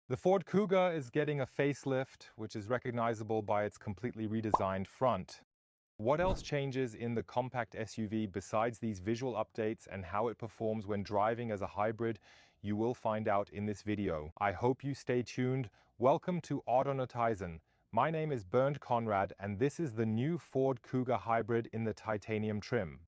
The Ford Kuga is getting a facelift, which is recognizable by its completely redesigned front. What else changes in the compact SUV besides these visual updates and how it performs when driving as a hybrid? You will find out in this video. I hope you stay tuned. Welcome to Autonotizen. My name is Bernd Conrad, and this is the new Ford Kuga hybrid in the titanium trim.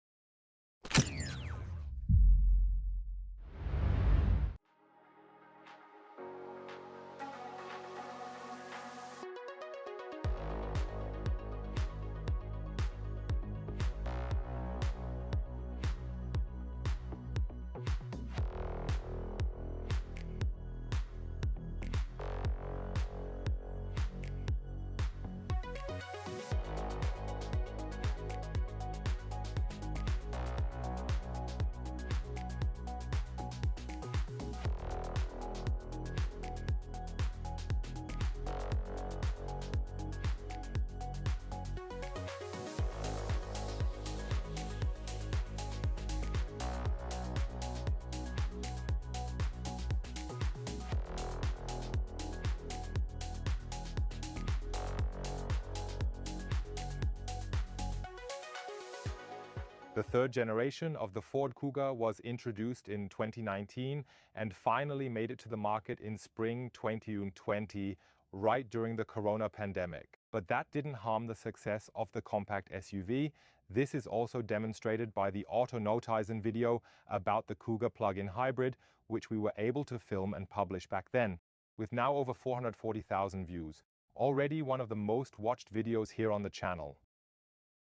The third generation of the Ford Kuga was introduced in 2019 and finally made it to the market in spring 2020, right during the corona pandemic. But that didn't harm the success of the compact SUV. This is also demonstrated by the Autonotizen video about the Kuga plug-in hybrid, which we were able to film and publish back then, with now over 440,000 views. Already one of the most watched videos here on the channel.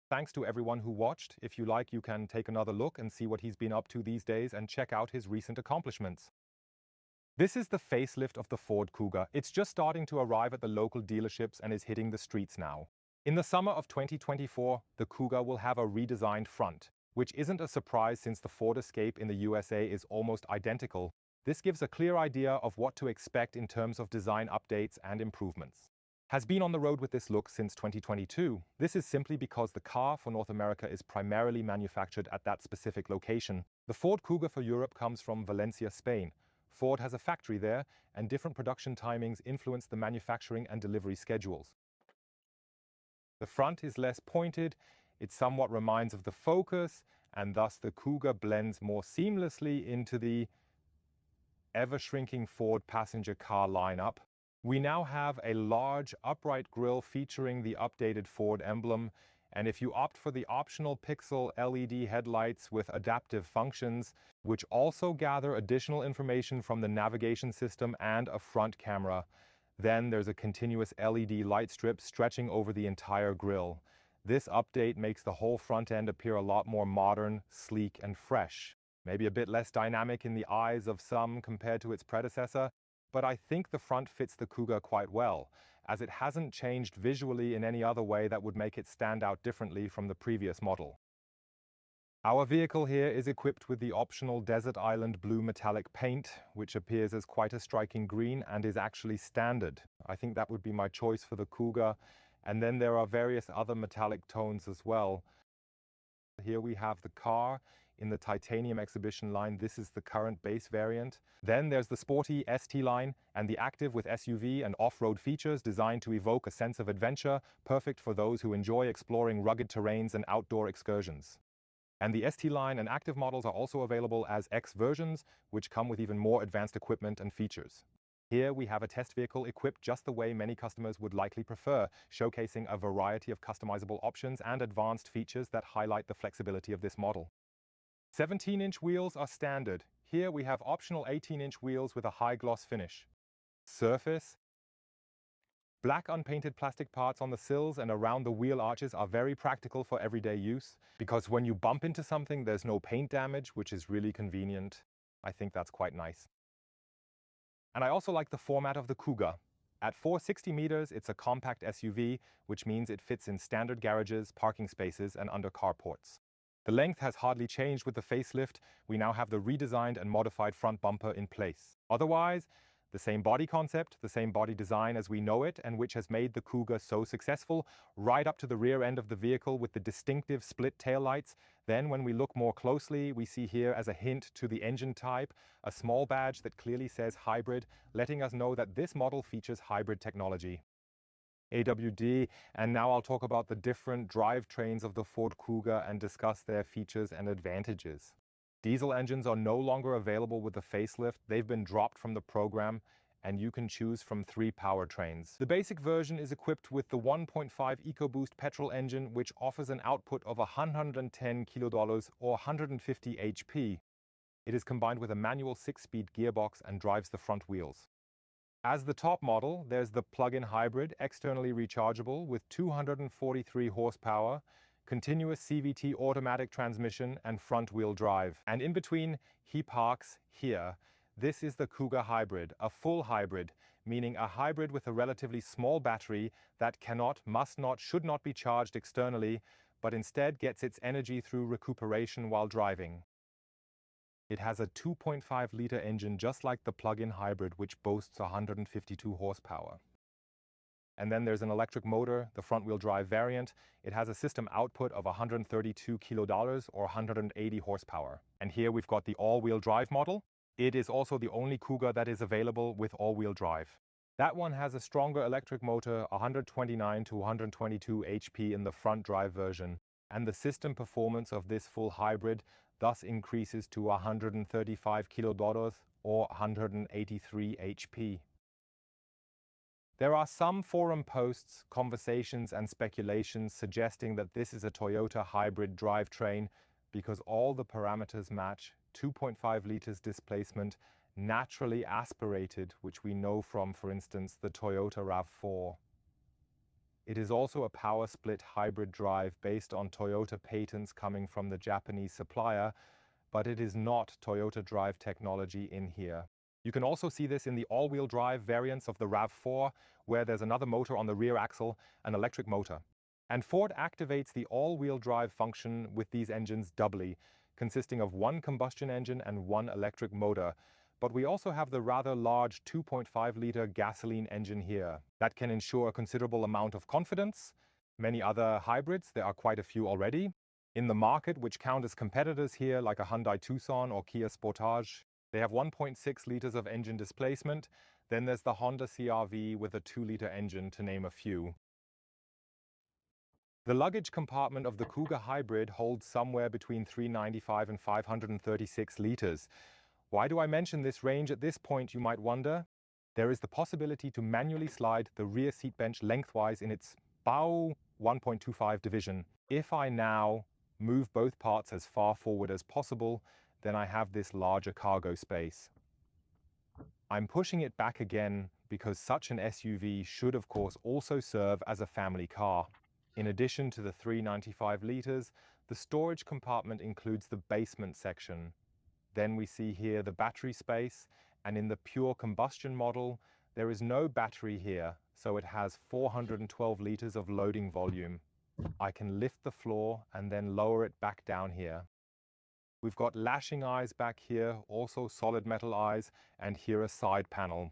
Thanks to everyone who watched. If you like, you can take another look and see what he's been up to these days and check out his recent accomplishments. This is the facelift of the Ford Kuga. It's just starting to arrive at the local dealerships and is hitting the streets now. In the summer of 2024, the Kuga will have a redesigned front, which isn't a surprise since the Ford Escape in the USA is almost identical. This gives a clear idea of what to expect in terms of design updates and improvements. Has been on the road with this look since 2022. This is simply because the car for North America is primarily manufactured at that specific location. The Ford Kuga for Europe comes from Valencia, Spain. Ford has a factory there, and different production timings influence the manufacturing and delivery schedules. The front is less pointed, it somewhat reminds of the Focus, and thus the Kuga blends more seamlessly into the ever-shrinking Ford passenger car lineup. We now have a large upright grille featuring the updated Ford emblem, and if you opt for the optional pixel LED headlights with adaptive functions, which also gather additional information from the navigation system and a front camera, then there's a continuous LED light strip stretching over the entire grille. This update makes the whole front end appear a lot more modern, sleek, and fresh. Maybe a bit less dynamic in the eyes of some compared to its predecessor, but I think the front fits the Kuga quite well, as it hasn't changed visually in any other way that would make it stand out differently from the previous model. Our vehicle here is equipped with the optional Desert Island Blue metallic paint, which appears as quite a striking green and is actually standard. I think that would be my choice for the Kuga, and then there are various other metallic tones as well. Here we have the car in the titanium exhibition line. This is the current base variant. Then there's the sporty ST line and the active with SUV and off-road features designed to evoke a sense of adventure, perfect for those who enjoy exploring rugged terrains and outdoor excursions. And the ST line and active models are also available as X versions, which come with even more advanced equipment and features. Here we have a test vehicle equipped just the way many customers would likely prefer, showcasing a variety of customizable options and advanced features that highlight the flexibility of this model. 17-inch wheels are standard. Here we have optional 18-inch wheels with a high gloss finish. Surface. Black unpainted plastic parts on the sills and around the wheel arches are very practical for everyday use, because when you bump into something there's no paint damage, which is really convenient. I think that's quite nice. And I also like the format of the Kuga. At 460 meters, it's a compact SUV, which means it fits in standard garages, parking spaces, and under carports. The length has hardly changed with the facelift. We now have the redesigned and modified front bumper in place. Otherwise, The same body concept, the same body design as we know it, and which has made the Kuga so successful, right up to the rear end of the vehicle with the distinctive split taillights. Then when we look more closely, we see here as a hint to the engine type, a small badge that clearly says hybrid, letting us know that this model features hybrid technology. AWD, and now I'll talk about the different drivetrains of the Ford Kuga and discuss their features and advantages. Diesel engines are no longer available with the facelift. They've been dropped from the program, and you can choose from 3 powertrains. The basic version is equipped with the 1.5 EcoBoost petrol engine, which offers an output of 110 kilodolars or 150 HP. It is combined with a manual 6-speed gearbox and drives the front wheels. As the top model, there's the plug-in hybrid, externally rechargeable with 243 horsepower, continuous CVT automatic transmission and front-wheel drive. And in between, he parks here. This is the Kuga hybrid, a full hybrid, meaning a hybrid with a relatively small battery that cannot, must not, should not be charged externally, but instead gets its energy through recuperation while driving. It has a 2.5-liter engine just like the plug-in hybrid, which boasts 152 horsepower. And then there's an electric motor, the front-wheel drive variant. It has a system output of 132 kilodolars or 180 horsepower. And here we've got the all-wheel drive model. It is also the only Kuga that is available with all-wheel drive. That one has a stronger electric motor, 129 to 122 HP in the front drive version. And the system performance of this full hybrid thus increases to 135 kilodolars or 183 HP. There are some forum posts, conversations and speculations suggesting that this is a Toyota hybrid drivetrain because all the parameters match: 2.5 liters displacement, naturally aspirated, which we know from, for instance, the Toyota RAV4. It is also a power split hybrid drive based on Toyota patents coming from the Japanese supplier, but it is not Toyota drive technology in here. You can also see this in the all-wheel drive variants of the RAV4, where there's another motor on the rear axle, an electric motor. And Ford activates the all-wheel drive function with these engines doubly, consisting of 1 combustion engine and 1 electric motor. But we also have the rather large 2.5-liter gasoline engine here. That can ensure a considerable amount of confidence. Many other hybrids, there are quite a few already in the market, which count as competitors here, like a Hyundai Tucson or Kia Sportage. They have 1.6 liters of engine displacement. Then there's the Honda CR-V with a 2-liter engine, to name a few. The luggage compartment of the Kuga hybrid holds somewhere between 395 and 536 liters. Why do I mention this range at this point, you might wonder? There is the possibility to manually slide the rear seat bench lengthwise in its Bau 1.25 division. If I now move both parts as far forward as possible, then I have this larger cargo space. I'm pushing it back again because such an SUV should of course also serve as a family car. In addition to the 395 liters, the storage compartment includes the basement section. Then we see here the battery space, and in the pure combustion model, there is no battery here, so it has 412 liters of loading volume. I can lift the floor and then lower it back down here. We've got lashing eyes back here, also solid metal eyes, and here a side panel.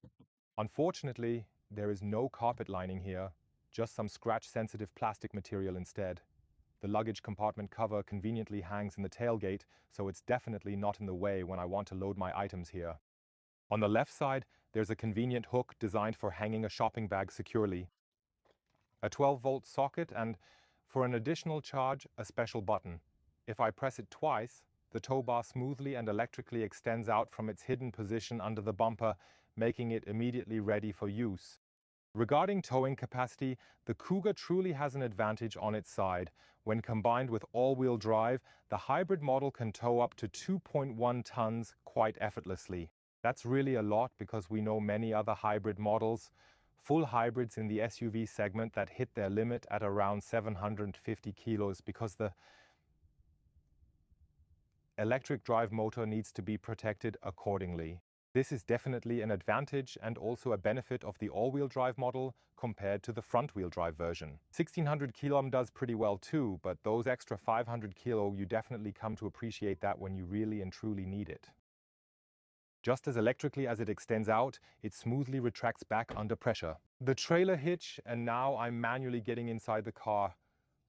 Unfortunately, there is no carpet lining here, just some scratch-sensitive plastic material instead. The luggage compartment cover conveniently hangs in the tailgate, so it's definitely not in the way when I want to load my items here. On the left side, there's a convenient hook designed for hanging a shopping bag securely. A 12-volt socket and, for an additional charge, a special button. If I press it twice, the tow bar smoothly and electrically extends out from its hidden position under the bumper, making it immediately ready for use. Regarding towing capacity, the Kuga truly has an advantage on its side. When combined with all-wheel drive, the hybrid model can tow up to 2.1 tons quite effortlessly. That's really a lot because we know many other hybrid models, full hybrids in the SUV segment, that hit their limit at around 750 kilos because the electric drive motor needs to be protected accordingly. This is definitely an advantage and also a benefit of the all-wheel drive model compared to the front-wheel drive version. 1600 kilo does pretty well too, but those extra 500 kilo, you definitely come to appreciate that when you really and truly need it. Just as electrically as it extends out, it smoothly retracts back under pressure. The trailer hitch, and now I'm manually getting inside the car.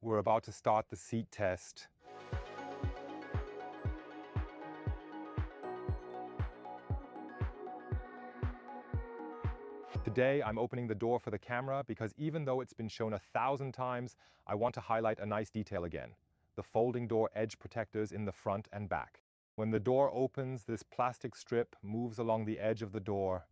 We're about to start the seat test. Today, I'm opening the door for the camera because even though it's been shown 1,000 times, I want to highlight a nice detail again: the folding door edge protectors in the front and back. When the door opens, this plastic strip moves along the edge of the door,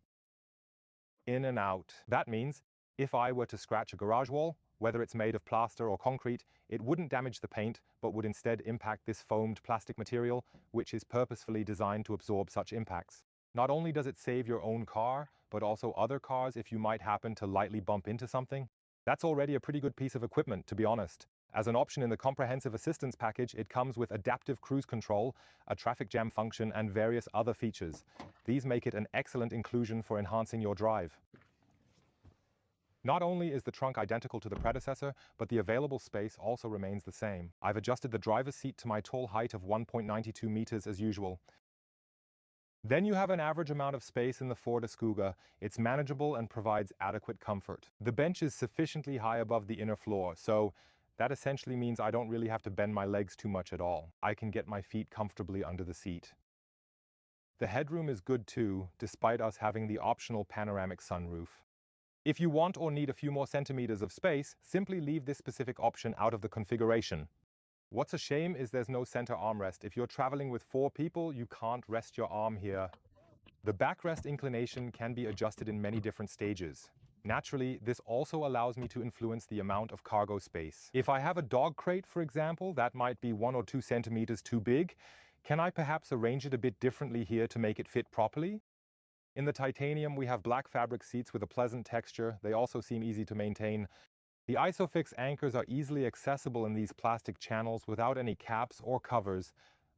in and out. That means if I were to scratch a garage wall, whether it's made of plaster or concrete, it wouldn't damage the paint, but would instead impact this foamed plastic material, which is purposefully designed to absorb such impacts. Not only does it save your own car, but also other cars if you might happen to lightly bump into something. That's already a pretty good piece of equipment, to be honest. As an option in the comprehensive assistance package, it comes with adaptive cruise control, a traffic jam function, and various other features. These make it an excellent inclusion for enhancing your drive. Not only is the trunk identical to the predecessor, but the available space also remains the same. I've adjusted the driver's seat to my tall height of 1.92 meters as usual. Then you have an average amount of space in the Ford Kuga. It's manageable and provides adequate comfort. The bench is sufficiently high above the inner floor, so that essentially means I don't really have to bend my legs too much at all. I can get my feet comfortably under the seat. The headroom is good too, despite us having the optional panoramic sunroof. If you want or need a few more centimeters of space, simply leave this specific option out of the configuration. What's a shame is there's no center armrest. If you're traveling with 4 people, you can't rest your arm here. The backrest inclination can be adjusted in many different stages. Naturally, this also allows me to influence the amount of cargo space. If I have a dog crate, for example, that might be 1 or 2 centimeters too big, can I perhaps arrange it a bit differently here to make it fit properly? In the titanium, we have black fabric seats with a pleasant texture. They also seem easy to maintain. The ISOFIX anchors are easily accessible in these plastic channels without any caps or covers,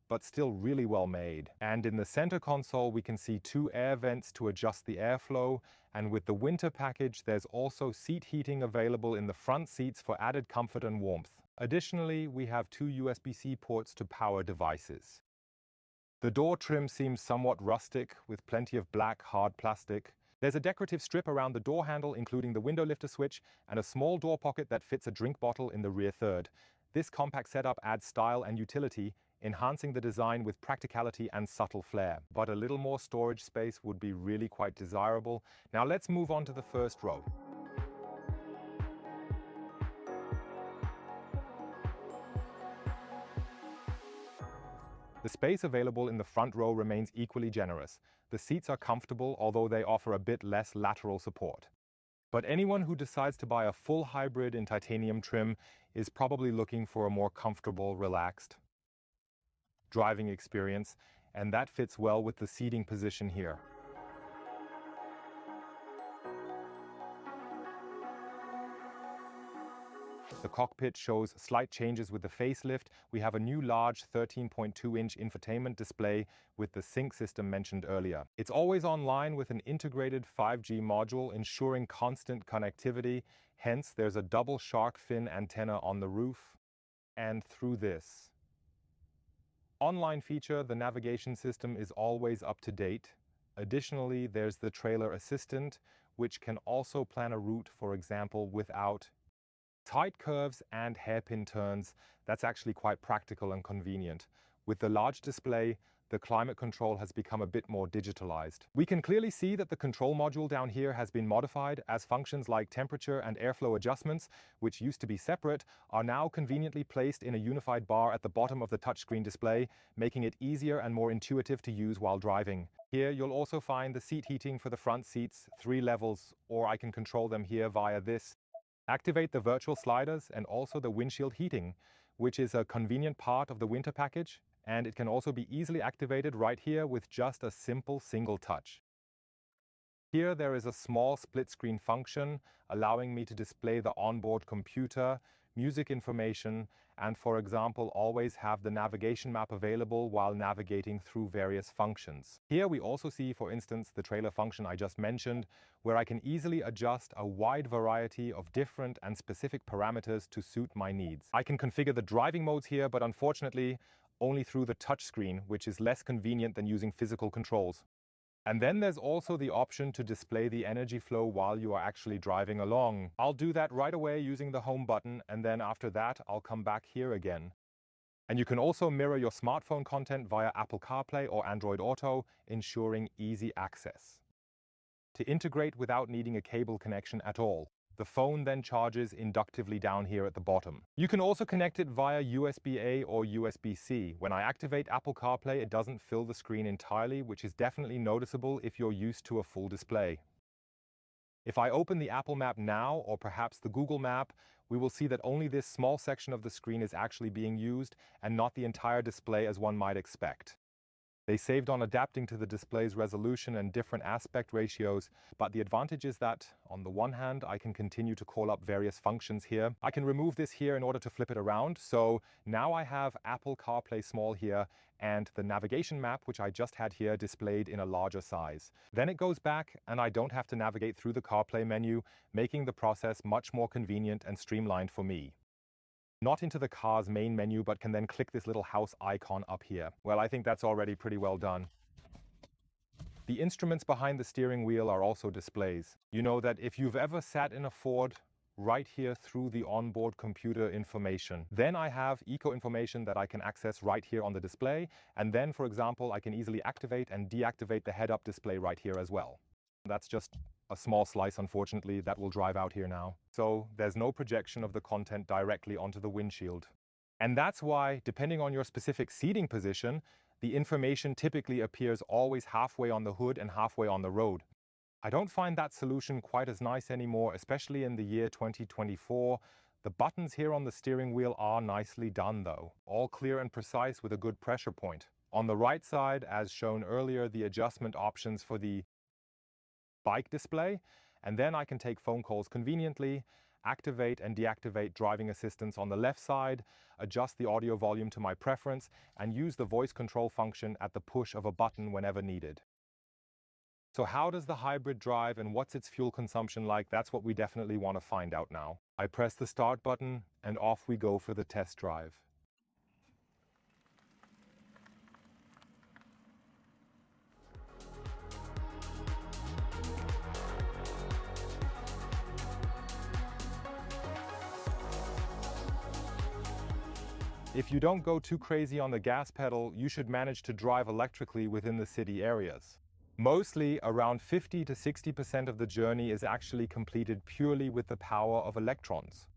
but still really well made. And in the center console, we can see 2 air vents to adjust the airflow, and with the winter package, there's also seat heating available in the front seats for added comfort and warmth. Additionally, we have 2 USB-C ports to power devices. The door trim seems somewhat rustic, with plenty of black, hard plastic. There's a decorative strip around the door handle, including the window lifter switch, and a small door pocket that fits a drink bottle in the rear third. This compact setup adds style and utility, enhancing the design with practicality and subtle flair. But a little more storage space would be really quite desirable. Now let's move on to the first row. The space available in the front row remains equally generous. The seats are comfortable, although they offer a bit less lateral support. But anyone who decides to buy a full hybrid in titanium trim is probably looking for a more comfortable, relaxed driving experience, and that fits well with the seating position here. The cockpit shows slight changes with the facelift. We have a new large 13.2-inch infotainment display with the sync system mentioned earlier. It's always online with an integrated 5G module ensuring constant connectivity. Hence, there's a double shark fin antenna on the roof and through this. Online feature, the navigation system is always up to date. Additionally, there's the trailer assistant, which can also plan a route, for example, without tight curves and hairpin turns. That's actually quite practical and convenient. With the large display, the climate control has become a bit more digitalized. We can clearly see that the control module down here has been modified, as functions like temperature and airflow adjustments, which used to be separate, are now conveniently placed in a unified bar at the bottom of the touchscreen display, making it easier and more intuitive to use while driving. Here you'll also find the seat heating for the front seats, 3 levels, or I can control them here via this. Activate the virtual sliders and also the windshield heating, which is a convenient part of the winter package, and it can also be easily activated right here with just a simple single touch. Here there is a small split screen function allowing me to display the onboard computer, music information, and for example always have the navigation map available while navigating through various functions. Here we also see, for instance, the trailer function I just mentioned, where I can easily adjust a wide variety of different and specific parameters to suit my needs. I can configure the driving modes here, but unfortunately only through the touchscreen, which is less convenient than using physical controls. And then there's also the option to display the energy flow while you are actually driving along. I'll do that right away using the home button, and then after that, I'll come back here again. And you can also mirror your smartphone content via Apple CarPlay or Android Auto, ensuring easy access. To integrate without needing a cable connection at all. The phone then charges inductively down here at the bottom. You can also connect it via USB-A or USB-C. When I activate Apple CarPlay, it doesn't fill the screen entirely, which is definitely noticeable if you're used to a full display. If I open the Apple Map now, or perhaps the Google Map, we will see that only this small section of the screen is actually being used and not the entire display as one might expect. They saved on adapting to the display's resolution and different aspect ratios, but the advantage is that, on the one hand, I can continue to call up various functions here. I can remove this here in order to flip it around, so now I have Apple CarPlay Small here and the navigation map, which I just had here, displayed in a larger size. Then it goes back and I don't have to navigate through the CarPlay menu, making the process much more convenient and streamlined for me. Not into the car's main menu, but can then click this little house icon up here. Well, I think that's already pretty well done. The instruments behind the steering wheel are also displays. You know that if you've ever sat in a Ford, right here through the onboard computer information. Then I have eco information that I can access right here on the display. And then, for example, I can easily activate and deactivate the head-up display right here as well. That's just a small slice, unfortunately, that will drive out here now. So there's no projection of the content directly onto the windshield. And that's why, depending on your specific seating position, the information typically appears always halfway on the hood and halfway on the road. I don't find that solution quite as nice anymore, especially in the year 2024. The buttons here on the steering wheel are nicely done though, all clear and precise with a good pressure point. On the right side, as shown earlier, the adjustment options for the bike display, and then I can take phone calls conveniently, activate and deactivate driving assistance on the left side, adjust the audio volume to my preference, and use the voice control function at the push of a button whenever needed. So how does the hybrid drive and what's its fuel consumption like? That's what we definitely want to find out now. I press the start button and off we go for the test drive. If you don't go too crazy on the gas pedal, you should manage to drive electrically within the city areas. Mostly, around 50 to 60% of the journey is actually completed purely with the power of electrons.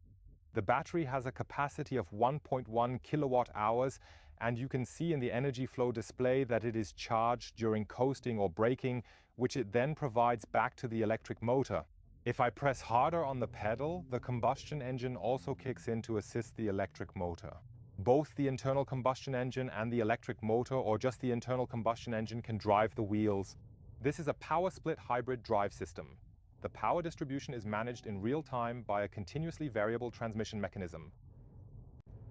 The battery has a capacity of 1.1 kilowatt hours, and you can see in the energy flow display that it is charged during coasting or braking, which it then provides back to the electric motor. If I press harder on the pedal, the combustion engine also kicks in to assist the electric motor. Both the internal combustion engine and the electric motor, or just the internal combustion engine, can drive the wheels. This is a power split hybrid drive system. The power distribution is managed in real time by a continuously variable transmission mechanism.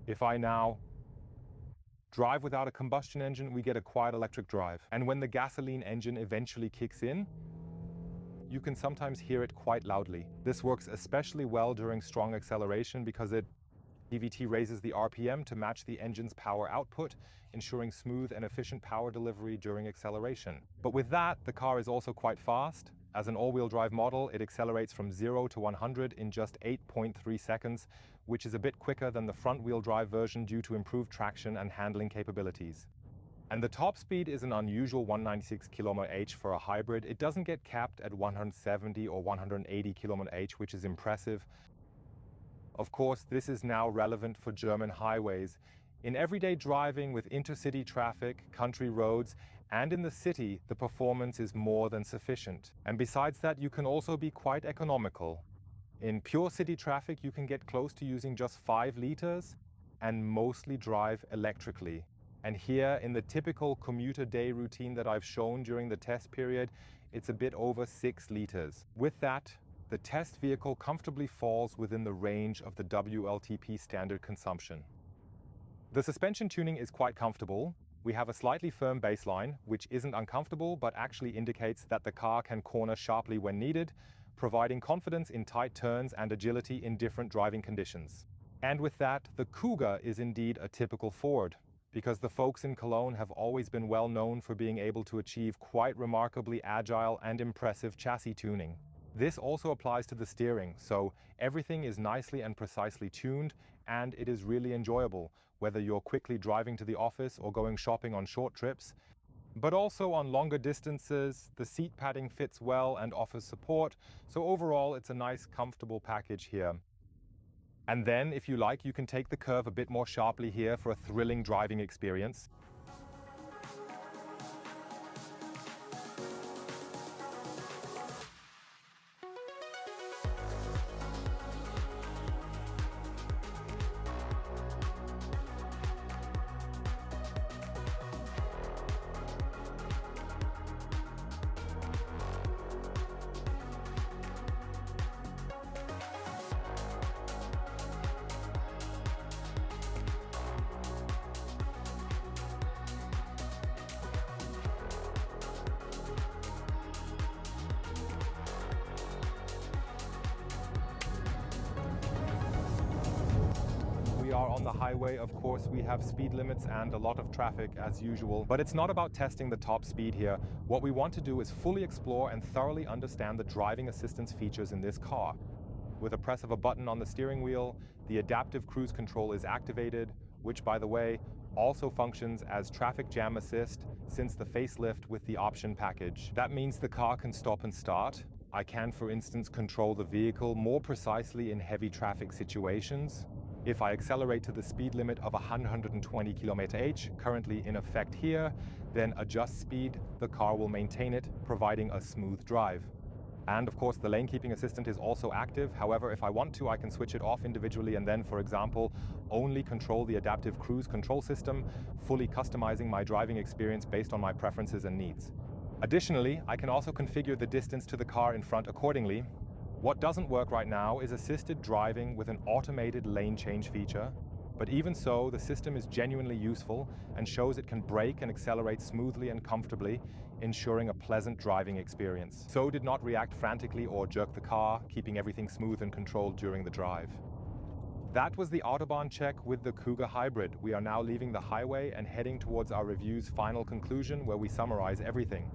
If I now drive without a combustion engine, we get a quiet electric drive. And when the gasoline engine eventually kicks in, you can sometimes hear it quite loudly. This works especially well during strong acceleration because EVT raises the RPM to match the engine's power output, ensuring smooth and efficient power delivery during acceleration. But with that, the car is also quite fast. As an all-wheel drive model, it accelerates from 0 to 100 in just 8.3 seconds, which is a bit quicker than the front-wheel drive version due to improved traction and handling capabilities. And the top speed is an unusual 196 km/h for a hybrid. It doesn't get capped at 170 or 180 km/h, which is impressive. Of course, this is now relevant for German highways. In everyday driving with intercity traffic, country roads, and in the city, the performance is more than sufficient. And besides that, you can also be quite economical. In pure city traffic, you can get close to using just 5 liters and mostly drive electrically. And here, in the typical commuter day routine that I've shown during the test period, it's a bit over 6 liters. With that, the test vehicle comfortably falls within the range of the WLTP standard consumption. The suspension tuning is quite comfortable. We have a slightly firm baseline, which isn't uncomfortable but actually indicates that the car can corner sharply when needed, providing confidence in tight turns and agility in different driving conditions. And with that, the Kuga is indeed a typical Ford, because the folks in Cologne have always been well known for being able to achieve quite remarkably agile and impressive chassis tuning. This also applies to the steering, so everything is nicely and precisely tuned, and it is really enjoyable, whether you're quickly driving to the office or going shopping on short trips. But also on longer distances, the seat padding fits well and offers support, so overall it's a nice, comfortable package here. And then, if you like, you can take the curve a bit more sharply here for a thrilling driving experience. We are on the highway, of course, we have speed limits and a lot of traffic as usual, but it's not about testing the top speed here. What we want to do is fully explore and thoroughly understand the driving assistance features in this car. With a press of a button on the steering wheel, the adaptive cruise control is activated, which, by the way, also functions as traffic jam assist since the facelift with the option package. That means the car can stop and start. I can, for instance, control the vehicle more precisely in heavy traffic situations. If I accelerate to the speed limit of 120 km/h, currently in effect here, then adjust speed, the car will maintain it, providing a smooth drive. And of course, the lane keeping assistant is also active. However, if I want to, I can switch it off individually and then, for example, only control the adaptive cruise control system, fully customizing my driving experience based on my preferences and needs. Additionally, I can also configure the distance to the car in front accordingly. What doesn't work right now is assisted driving with an automated lane change feature, but even so, the system is genuinely useful and shows it can brake and accelerate smoothly and comfortably, ensuring a pleasant driving experience. So did not react frantically or jerk the car, keeping everything smooth and controlled during the drive. That was the Autobahn check with the Kuga Hybrid. We are now leaving the highway and heading towards our review's final conclusion, where we summarize everything.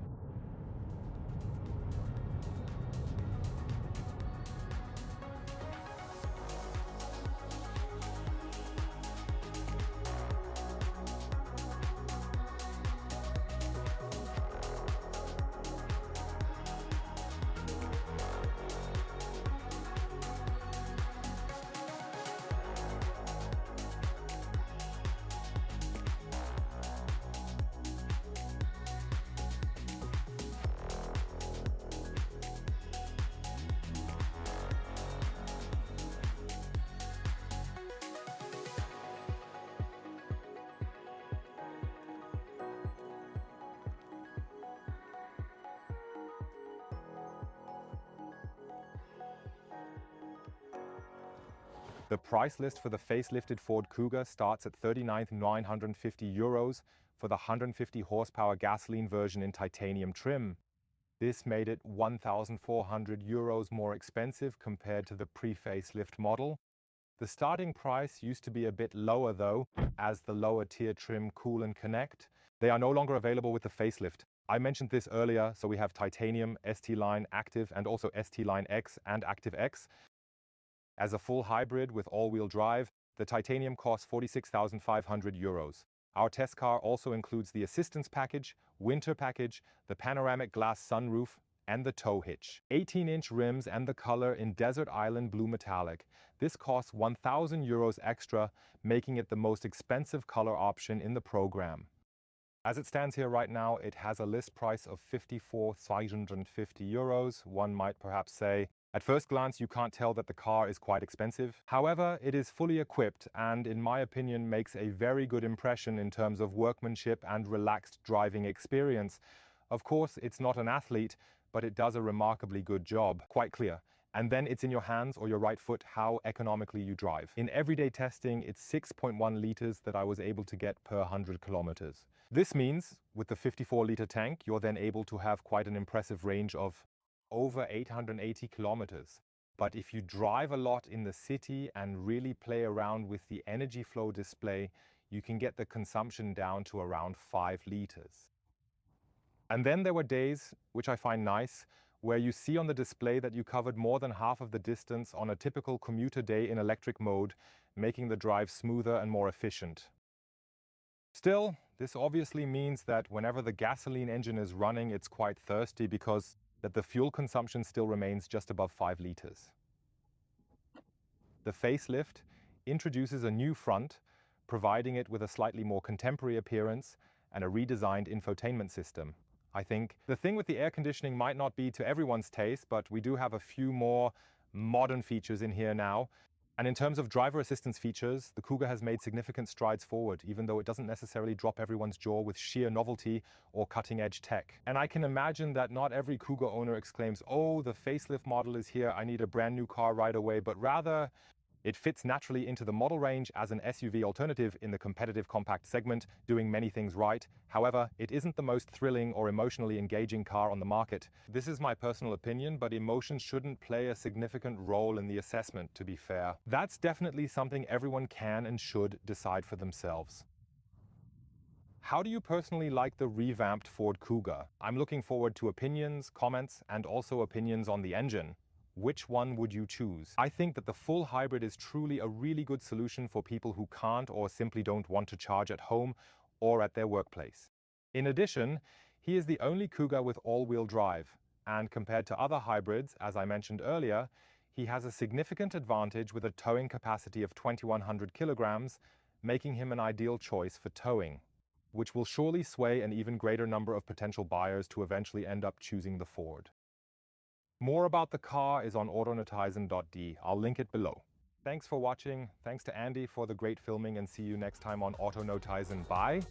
The price list for the facelifted Ford Kuga starts at €39,950 for the 150 horsepower gasoline version in titanium trim. This made it €1,400 more expensive compared to the pre-facelift model. The starting price used to be a bit lower though, as the lower tier trim Cool and Connect. They are no longer available with the facelift. I mentioned this earlier, so we have titanium, ST-Line Active and also ST-Line X and Active X. As a full hybrid with all-wheel drive, the titanium costs €46,500. Our test car also includes the assistance package, winter package, the panoramic glass sunroof, and the tow hitch. 18-inch rims and the color in Desert Island Blue Metallic. This costs €1,000 extra, making it the most expensive color option in the program. As it stands here right now, it has a list price of €54,050. One might perhaps say, at first glance, you can't tell that the car is quite expensive. However, it is fully equipped and, in my opinion, makes a very good impression in terms of workmanship and relaxed driving experience. Of course, it's not an athlete, but it does a remarkably good job, quite clear. And then it's in your hands or your right foot how economically you drive. In everyday testing, it's 6.1 liters that I was able to get per 100 kilometers. This means, with the 54-liter tank, you're then able to have quite an impressive range of over 880 kilometers. But if you drive a lot in the city and really play around with the energy flow display, you can get the consumption down to around 5 liters. And then there were days, which I find nice, where you see on the display that you covered more than half of the distance on a typical commuter day in electric mode, making the drive smoother and more efficient. Still, this obviously means that whenever the gasoline engine is running, it's quite thirsty because the fuel consumption still remains just above 5 liters. The facelift introduces a new front, providing it with a slightly more contemporary appearance and a redesigned infotainment system. I think the thing with the air conditioning might not be to everyone's taste, but we do have a few more modern features in here now. And in terms of driver assistance features, the Kuga has made significant strides forward, even though it doesn't necessarily drop everyone's jaw with sheer novelty or cutting-edge tech. And I can imagine that not every Kuga owner exclaims, "Oh, the facelift model is here, I need a brand new car right away," but rather, it fits naturally into the model range as an SUV alternative in the competitive compact segment, doing many things right. However, it isn't the most thrilling or emotionally engaging car on the market. This is my personal opinion, but emotions shouldn't play a significant role in the assessment, to be fair. That's definitely something everyone can and should decide for themselves. How do you personally like the revamped Ford Kuga? I'm looking forward to opinions, comments, and also opinions on the engine. Which one would you choose? I think that the full hybrid is truly a really good solution for people who can't or simply don't want to charge at home or at their workplace. In addition, he is the only Kuga with all-wheel drive, and compared to other hybrids, as I mentioned earlier, he has a significant advantage with a towing capacity of 2,100 kilograms, making him an ideal choice for towing, which will surely sway an even greater number of potential buyers to eventually end up choosing the Ford. More about the car is on Autonotizen.de. I'll link it below. Thanks for watching. Thanks to Andy for the great filming, and see you next time on Autonotizen. Bye.